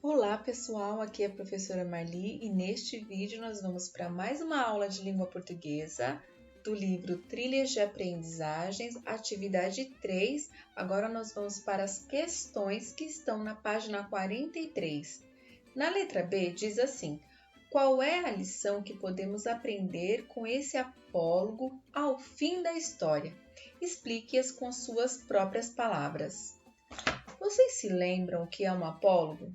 Olá pessoal, aqui é a professora Marli e neste vídeo nós vamos para mais uma aula de língua portuguesa do livro Trilhas de Aprendizagens, atividade 3. Agora nós vamos para as questões que estão na página 43. Na letra B diz assim: qual é a lição que podemos aprender com esse apólogo ao fim da história? Explique-as com suas próprias palavras. Vocês se lembram o que é um apólogo?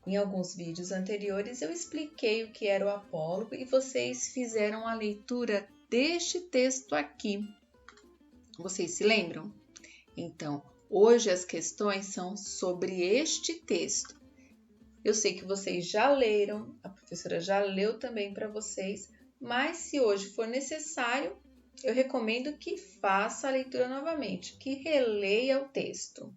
Em alguns vídeos anteriores eu expliquei o que era o apólogo e vocês fizeram a leitura deste texto aqui. Vocês se lembram? Então, hoje as questões são sobre este texto. Eu sei que vocês já leram, a professora já leu também para vocês, mas se hoje for necessário, eu recomendo que faça a leitura novamente, que releia o texto.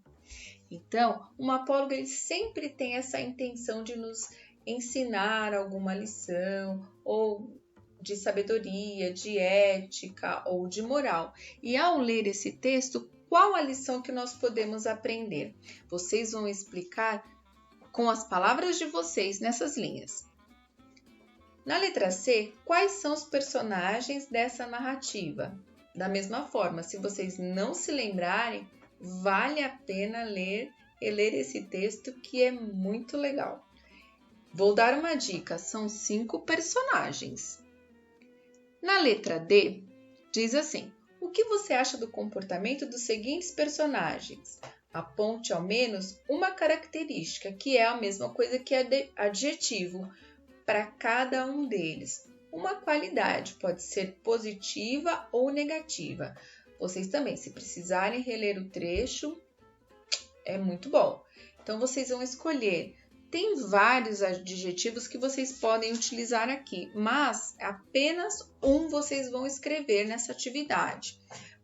Então, um apólogo ele sempre tem essa intenção de nos ensinar alguma lição, ou de sabedoria, de ética ou de moral. E ao ler esse texto, qual a lição que nós podemos aprender? Vocês vão explicar com as palavras de vocês nessas linhas. Na letra C, quais são os personagens dessa narrativa? Da mesma forma, se vocês não se lembrarem, vale a pena ler esse texto que é muito legal. Vou dar uma dica, são 5 personagens. Na letra D, diz assim: o que você acha do comportamento dos seguintes personagens? Aponte ao menos uma característica, que é a mesma coisa que adjetivo, para cada um deles. Uma qualidade, pode ser positiva ou negativa. Vocês também, se precisarem reler o trecho, é muito bom. Então, vocês vão escolher. Tem vários adjetivos que vocês podem utilizar aqui, mas apenas um vocês vão escrever nessa atividade.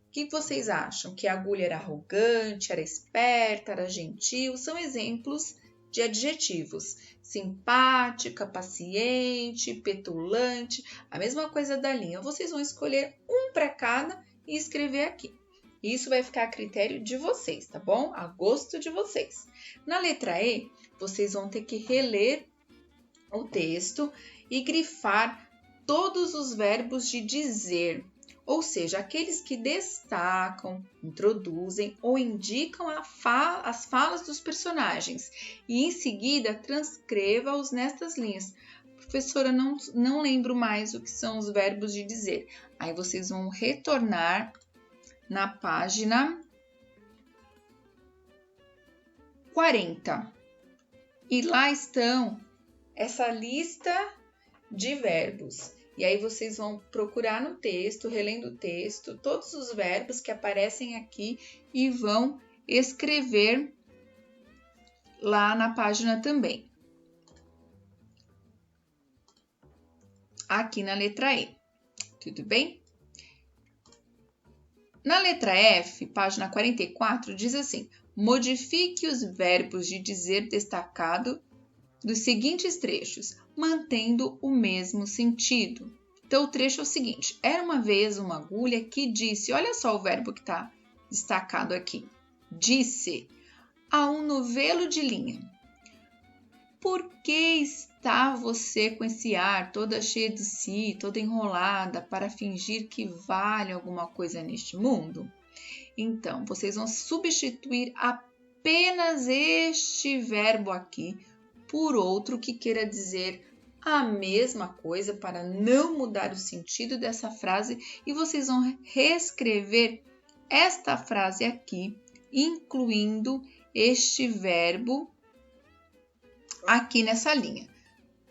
O que vocês acham? Que a agulha era arrogante, era esperta, era gentil? São exemplos de adjetivos. Simpática, paciente, petulante, a mesma coisa da linha. Vocês vão escolher um para cada e escrever aqui. Isso vai ficar a critério de vocês, tá bom? A gosto de vocês. Na letra E, vocês vão ter que reler o texto e grifar todos os verbos de dizer, ou seja, aqueles que destacam, introduzem ou indicam as falas dos personagens. E em seguida, transcreva-os nestas linhas. Professora, não lembro mais o que são os verbos de dizer. Aí vocês vão retornar na página 40. E lá estão essa lista de verbos. E aí vocês vão procurar no texto, relendo o texto, todos os verbos que aparecem aqui e vão escrever lá na página também. Aqui na letra E. Tudo bem? Na letra F, página 44, diz assim: modifique os verbos de dizer destacado dos seguintes trechos, mantendo o mesmo sentido. Então, o trecho é o seguinte: era uma vez uma agulha que disse, olha só o verbo que está destacado aqui, disse a um novelo de linha: por que está você com esse ar toda cheia de si, toda enrolada, para fingir que vale alguma coisa neste mundo? Então, vocês vão substituir apenas este verbo aqui por outro que queira dizer a mesma coisa para não mudar o sentido dessa frase e vocês vão reescrever esta frase aqui, incluindo este verbo aqui nessa linha.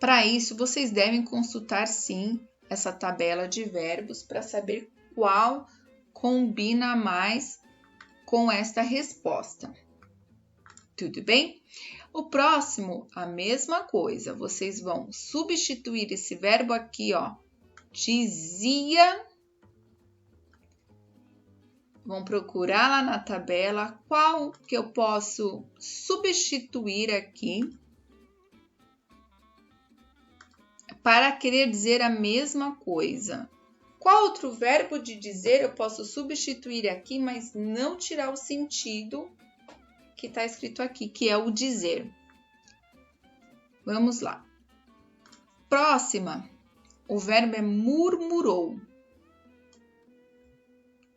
Para isso, vocês devem consultar sim essa tabela de verbos para saber qual combina mais com esta resposta. Tudo bem? O próximo, a mesma coisa. Vocês vão substituir esse verbo aqui, ó, dizia. Vão procurar lá na tabela qual que eu posso substituir aqui para querer dizer a mesma coisa. Qual outro verbo de dizer eu posso substituir aqui, mas não tirar o sentido que está escrito aqui, que é o dizer? Vamos lá. Próxima, o verbo é murmurou.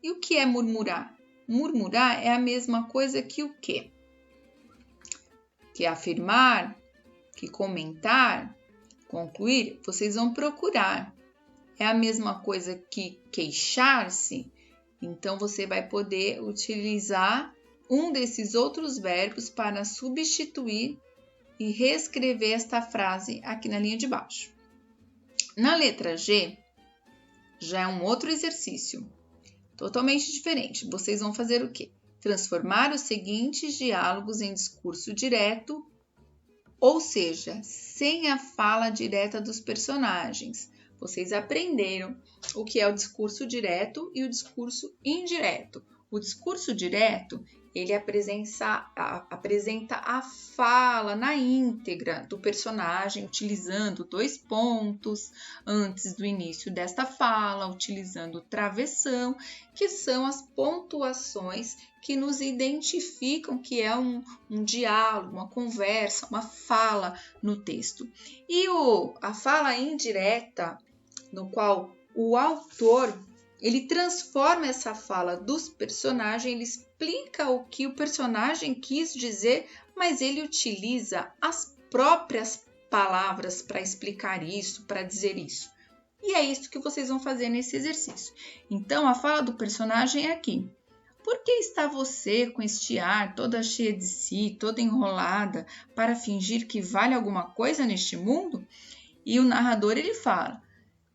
E o que é murmurar? Murmurar é a mesma coisa que o quê? Que afirmar, que comentar, concluir, vocês vão procurar. É a mesma coisa que queixar-se, então você vai poder utilizar um desses outros verbos para substituir e reescrever esta frase aqui na linha de baixo. Na letra G, já é um outro exercício, totalmente diferente. Vocês vão fazer o quê? Transformar os seguintes diálogos em discurso direto, ou seja, sem a fala direta dos personagens. Vocês aprenderam o que é o discurso direto e o discurso indireto. O discurso direto, ele apresenta a fala na íntegra do personagem, utilizando 2 pontos antes do início desta fala, utilizando travessão, que são as pontuações que nos identificam que é um diálogo, uma conversa, uma fala no texto. E a fala indireta, no qual o autor ele transforma essa fala dos personagens, ele explica o que o personagem quis dizer, mas ele utiliza as próprias palavras para explicar isso, para dizer isso. E é isso que vocês vão fazer nesse exercício. Então, a fala do personagem é aqui. Por que está você com este ar toda cheia de si, toda enrolada, para fingir que vale alguma coisa neste mundo? E o narrador ele fala: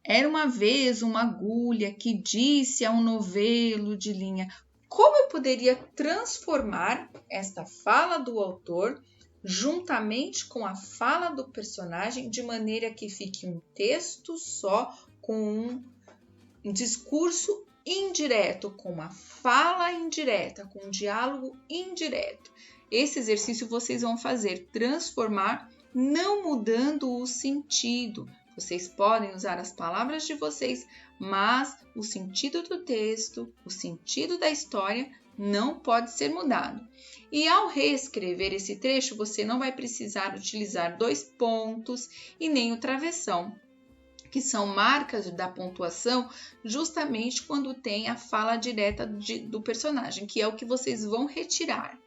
era uma vez uma agulha que disse a um novelo de linha. Como eu poderia transformar esta fala do autor juntamente com a fala do personagem de maneira que fique um texto só com um discurso indireto, com uma fala indireta, com um diálogo indireto? Esse exercício vocês vão fazer, transformar, não mudando o sentido. Vocês podem usar as palavras de vocês, mas o sentido do texto, o sentido da história não pode ser mudado. E ao reescrever esse trecho, você não vai precisar utilizar 2 pontos e nem o travessão, que são marcas da pontuação justamente quando tem a fala direta do personagem, que é o que vocês vão retirar.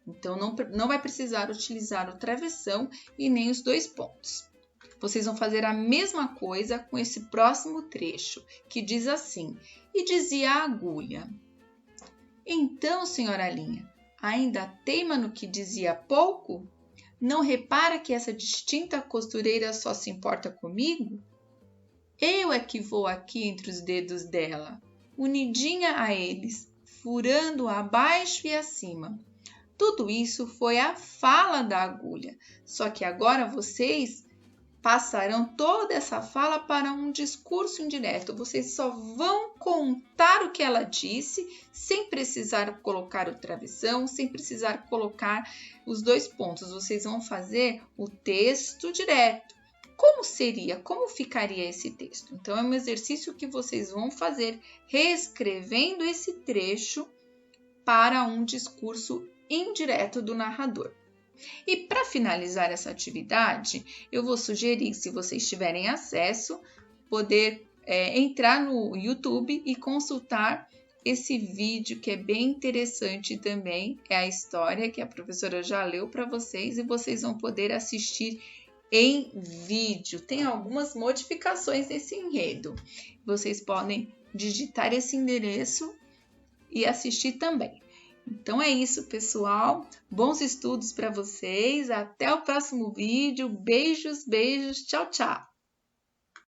Então, não vai precisar utilizar o travessão e nem os 2 pontos. Vocês vão fazer a mesma coisa com esse próximo trecho, que diz assim: e dizia a agulha: então, senhora Linha, ainda teima no que dizia há pouco? Não repara que essa distinta costureira só se importa comigo? Eu é que vou aqui entre os dedos dela, unidinha a eles, furando abaixo e acima. Tudo isso foi a fala da agulha, só que agora vocês passarão toda essa fala para um discurso indireto. Vocês só vão contar o que ela disse, sem precisar colocar o travessão, sem precisar colocar os 2 pontos. Vocês vão fazer o texto direto. Como seria? Como ficaria esse texto? Então, é um exercício que vocês vão fazer reescrevendo esse trecho para um discurso indireto do narrador. E para finalizar essa atividade, eu vou sugerir, se vocês tiverem acesso, poder entrar no YouTube e consultar esse vídeo que é bem interessante também. É a história que a professora já leu para vocês e vocês vão poder assistir em vídeo. Tem algumas modificações nesse enredo. Vocês podem digitar esse endereço e assistir também. Então é isso, pessoal. Bons estudos para vocês. Até o próximo vídeo. Beijos, beijos. Tchau, tchau.